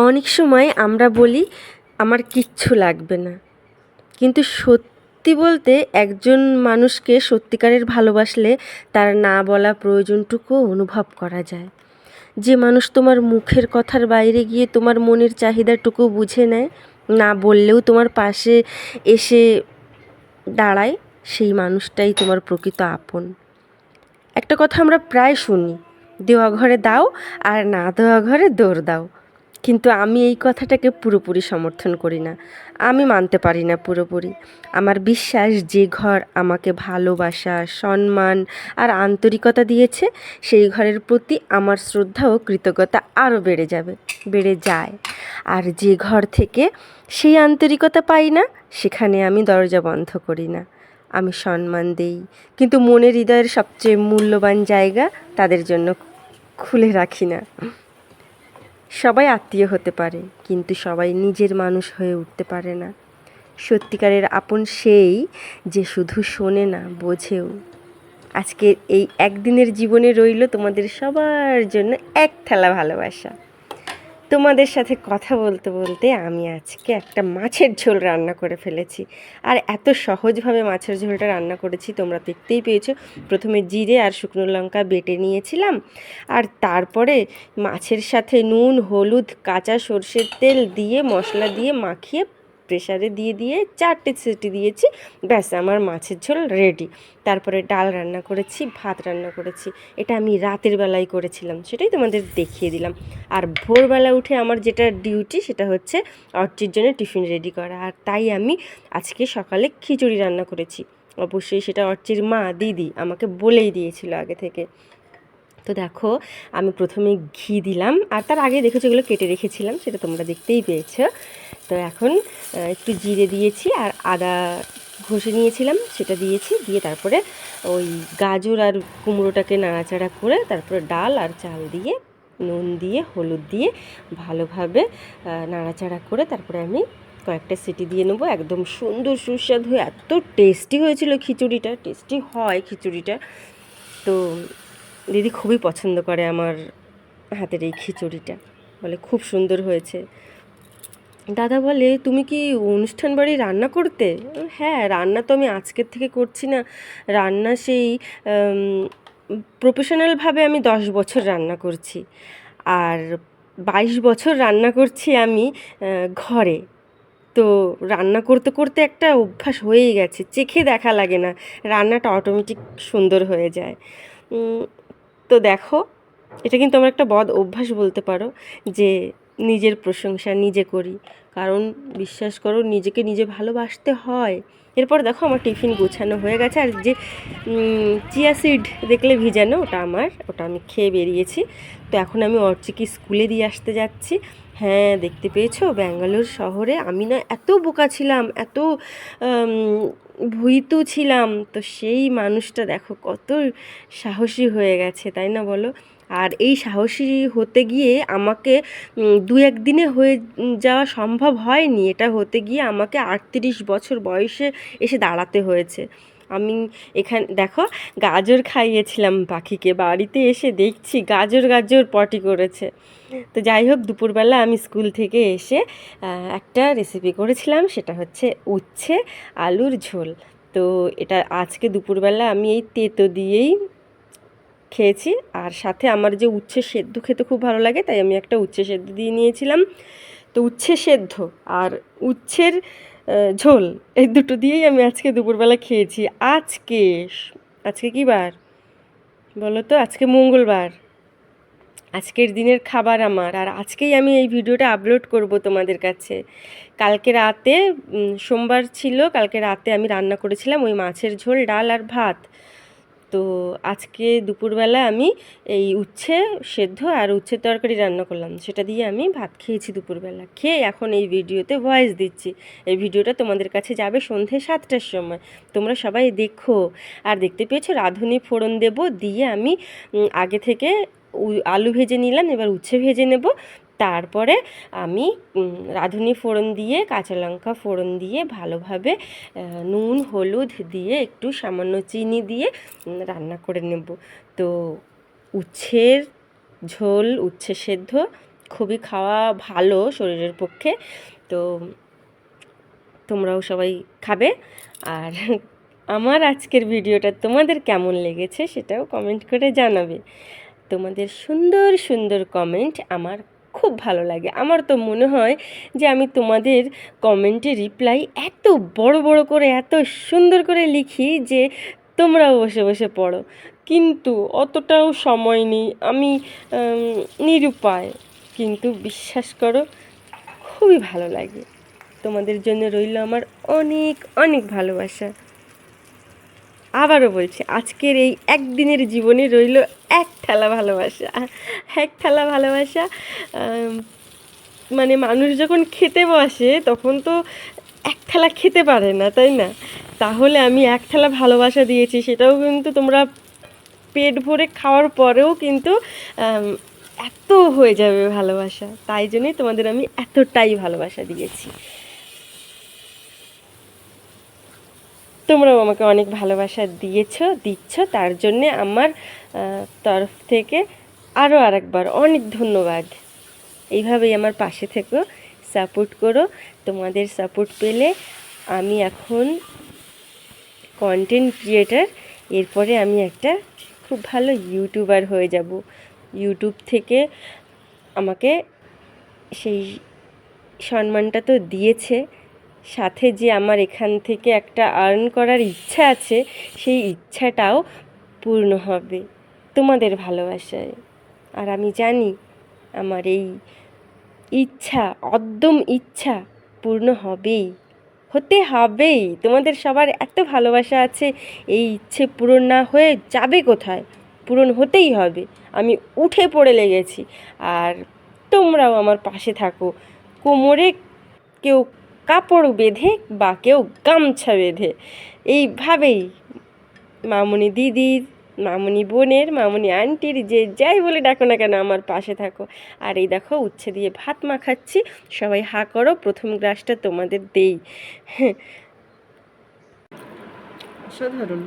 অনেক সময় আমরা বলি আমার কিচ্ছু লাগবে না, কিন্তু সত্যি বলতে একজন মানুষকে সত্যিকারের ভালোবাসলে তার না বলা প্রয়োজনটুকু অনুভব করা যায়। যে মানুষ তোমার মুখের কথার বাইরে গিয়ে তোমার মনের চাহিদাটুকু বুঝে নেয়, না বললেও তোমার পাশে এসে দাঁড়ায়, সেই মানুষটাই তোমার প্রকৃত আপন। একটা কথা আমরা প্রায় শুনি, দেওয়া ঘরে দাও আর না দেওয়া ঘরে দৌড় দাও। কিন্তু আমি এই কথাটাকে পুরোপুরি সমর্থন করি না, আমি মানতে পারি না পুরোপুরি। আমার বিশ্বাস যে ঘর আমাকে ভালোবাসা, সম্মান আর আন্তরিকতা দিয়েছে, সেই ঘরের প্রতি আমার শ্রদ্ধা ও কৃতজ্ঞতা আরও বেড়ে যায়। আর যে ঘর থেকে সেই আন্তরিকতা পাই না, সেখানে আমি দরজা বন্ধ করি না, আমি সম্মান দেই, কিন্তু মনের হৃদয়ের সবচেয়ে মূল্যবান জায়গা তাদের জন্য খুলে রাখি না। সবাই আত্মীয় হতে পারে, কিন্তু সবাই নিজের মানুষ হয়ে উঠতে পারে না। সত্যিকারের আপন সেই যে শুধু শোনে না, বোঝেও। আজকে এই একদিনের জীবনে রইল তোমাদের সবার জন্য এক থালা ভালোবাসা। তোমাদের সাথে কথা বলতে বলতে আমি আজকে একটা মাছের ঝোল রান্না করে ফেলেছি। আর এত সহজভাবে মাছের ঝোলটা রান্না করেছি তোমরা দেখতেই পেয়েছো। প্রথমে জিরে আর শুকনো লঙ্কা বেটে নিয়েছিলাম, আর তারপরে মাছের সাথে নুন, হলুদ, কাঁচা সর্ষের তেল দিয়ে মশলা দিয়ে মাখিয়ে প্রেসারে দিয়ে 4টে সিটি দিয়েছি। ব্যাস, আমার মাছের ঝোল রেডি। তারপরে ডাল রান্না করেছি, ভাত রান্না করেছি। এটা আমি রাতের বেলায় করেছিলাম, সেটাই তোমাদের দেখিয়ে দিলাম। আর ভোরবেলা উঠে আমার যেটা ডিউটি সেটা হচ্ছে অর্চির জন্য টিফিন রেডি করা। আর তাই আমি আজকে সকালে খিচুড়ি রান্না করেছি। অবশ্যই সেটা অর্চির মা, দিদি আমাকে বলেই দিয়েছিল আগে থেকে। তো দেখো, আমি প্রথমে ঘি দিলাম, আর তার আগে দেখেছো এগুলো কেটে রেখেছিলাম, সেটা তোমরা দেখতেই পেয়েছো। তো এখন একটু জিরে দিয়েছি আর আদা ঘষে নিয়েছিলাম, সেটা দিয়েছি। দিয়ে তারপরে ওই গাজর আর কুমড়োটাকে নাড়াচাড়া করে তারপরে ডাল আর চাল দিয়ে নুন দিয়ে হলুদ দিয়ে ভালোভাবে নাড়াচাড়া করে তারপরে আমি কয়েকটা সিটি দিয়ে নেবো। একদম সুন্দর সুস্বাদু, এত টেস্টি হয়েছিল খিচুড়িটা, টেস্টি হয় খিচুড়িটা। তো দিদি খুবই পছন্দ করে আমার হাতের এই খিচুড়িটা, বলে খুব সুন্দর হয়েছে। দাদা বলে, তুমি কি অনুষ্ঠান বাড়ি রান্না করতে? হ্যাঁ, রান্না তো আমি আজকের থেকে করছি না, রান্না সেই প্রফেশনালভাবে আমি 10 বছর রান্না করছি, আর 22 বছর রান্না করছি আমি ঘরে। তো রান্না করতে করতে একটা অভ্যাস হয়েই গেছে, চেখে দেখা লাগে না, রান্নাটা অটোমেটিক সুন্দর হয়ে যায়। তো দেখো, এটা কিন্তু আমার একটা বদ অভ্যাস বলতে পারো, যে নিজের প্রশংসা নিজে করি, কারণ বিশ্বাস করো নিজেকে নিজে ভালোবাসতে হয়। এরপর দেখো আমার টিফিন গোছানো হয়ে গেছে, আর যে চিয়া সিড দেখলে ভিজানো, ওটা আমি খেয়ে বেরিয়েছি। তো এখন আমি অর্চিকে স্কুলে দিয়ে আসতে যাচ্ছি। হ্যাঁ, দেখতে পেয়েছো, ব্যাঙ্গালোর শহরে আমি না এত বোকা ছিলাম, এত ভীতু ছিলাম, তো সেই মানুষটা দেখো কত সাহসী হয়ে গেছে, তাই না বলো? আর এই সাহসী হতে গিয়ে আমাকে 2-1 দিনে হয়ে যাওয়া সম্ভব হয়নি, এটা হতে গিয়ে আমাকে 38 বছর বয়সে এসে দাঁড়াতে হয়েছে। আমি এখানে দেখো গাজর খাইয়েছিলাম পাখিকে, বাড়িতে এসে দেখছি গাজর গাজর পটি করেছে। তো যাই হোক, দুপুরবেলা আমি স্কুল থেকে এসে একটা রেসিপি করেছিলাম, সেটা হচ্ছে উচ্ছে আলুর ঝোল। তো এটা আজকে দুপুরবেলা আমি এই তেঁতো দিয়েই খেয়েছি। আর সাথে আমার যে উচ্ছে সেদ্ধ খেতে খুব ভালো লাগে, তাই আমি একটা উচ্ছে সেদ্ধ দিয়ে নিয়েছিলাম। তো উচ্ছে সেদ্ধ আর উচ্ছের ঝোল, এই দুটো দিয়েই আমি আজকে দুপুরবেলা খেয়েছি। আজকে আজকে কী বার বলো তো? আজকে মঙ্গলবার। আজকের দিনের খাবার আমার, আর আজকেই আমি এই ভিডিওটা আপলোড করব তোমাদের কাছে। কালকে রাতে সোমবার ছিল, কালকে রাতে আমি রান্না করেছিলাম ওই মাছের ঝোল, ডাল আর ভাত। তো আজকে দুপুরবেলা আমি এই উচ্ছে সেদ্ধ আর উচ্ছের তরকারি রান্না করলাম, সেটা দিয়ে আমি ভাত খেয়েছি দুপুরবেলা। খেয়ে এখন এই ভিডিওতে ভয়েস দিচ্ছি। এই ভিডিওটা তোমাদের কাছে যাবে সন্ধে 7টার সময়, তোমরা সবাই দেখো। আর দেখতে পেয়েছো রাঁধুনি ফোড়ন দেব, দিয়ে আমি আগে থেকে আলু ভেজে নিলাম, এবার উচ্ছে ভেজে নেব। তারপরে আমি রাঁধুনি ফোড়ন দিয়ে কাঁচা লঙ্কা ফোড়ন দিয়ে ভালোভাবে নুন হলুদ দিয়ে একটু সামান্য চিনি দিয়ে রান্না করে নেব। তো উচ্ছের ঝোল, উচ্ছে সেদ্ধ খুবই খাওয়া ভালো শরীরের পক্ষে। তো তোমরাও সবাই খাবে। আর আমার আজকের ভিডিওটা তোমাদের কেমন লেগেছে সেটাও কমেন্ট করে জানাবে। তোমাদের সুন্দর সুন্দর কমেন্ট আমার খুব ভালো লাগে। আমার তো মনে হয় যে আমি তোমাদের কমেন্টে রিপ্লাই এত বড় বড় করে এত সুন্দর করে লিখি যে তোমরাও বসে বসে পড়ো, কিন্তু অতটাও সময় নেই, আমি নিরুপায়। কিন্তু বিশ্বাস করো, খুবই ভালো লাগে। তোমাদের জন্য রইল আমার অনেক অনেক ভালোবাসা। আবারও বলছি, আজকের এই একদিনের জীবনে রইল এক থালা ভালোবাসা। এক থালা ভালোবাসা। মানে মানুষ যখন খেতে বসে তখন তো এক থালা খেতে পারে না, তাই না? তাহলে আমি এক থালা ভালোবাসা দিয়েছি, সেটাও কিন্তু তোমরা পেট ভরে খাওয়ার পরেও কিন্তু এত হয়ে যাবে ভালোবাসা। তাই জন্যই তোমাদের আমি এতটাই ভালোবাসা দিয়েছি। তোমরাও আমাকে অনেক ভালোবাসা দিচ্ছ, তার জন্যে আমার তরফ থেকে আরও আরেকবার অনেক ধন্যবাদ। এইভাবেই আমার পাশে থেকো, সাপোর্ট করো। তোমাদের সাপোর্ট পেলে আমি এখন কন্টেন্ট ক্রিয়েটার, এরপরে আমি একটা খুব ভালো ইউটিউবার হয়ে যাব। ইউটিউব থেকে আমাকে সেই সম্মানটা তো দিয়েছে, সাথে যে আমার এখান থেকে একটা আর্ন করার ইচ্ছা আছে, সেই ইচ্ছাটাও পূর্ণ হবে তোমাদের ভালোবাসায়। আর আমি জানি আমার এই ইচ্ছা, অদ্যম ইচ্ছা পূর্ণ হবেই, হতে হবেই। তোমাদের সবার এত ভালোবাসা আছে, এই ইচ্ছে পূরণ না হয়ে যাবে কোথায়? পূরণ হতেই হবে। আমি উঠে পড়ে লেগেছি, আর তোমরাও আমার পাশে থাকো। কোমরে কেউ কাপড় বেঁধে বা কেউ গামছা বেঁধে, এইভাবেই মামুনি দিদির, মামুনি বোনের, মামুনি আন্টির, যে যাই বলে ডাকো না কেন আমার পাশে থাকো। আর এই দেখো উচ্ছে দিয়ে ভাত মাখাচ্ছি, সবাই হা করো, প্রথম গ্লাসটা তোমাদের দেই। অসাধারণ।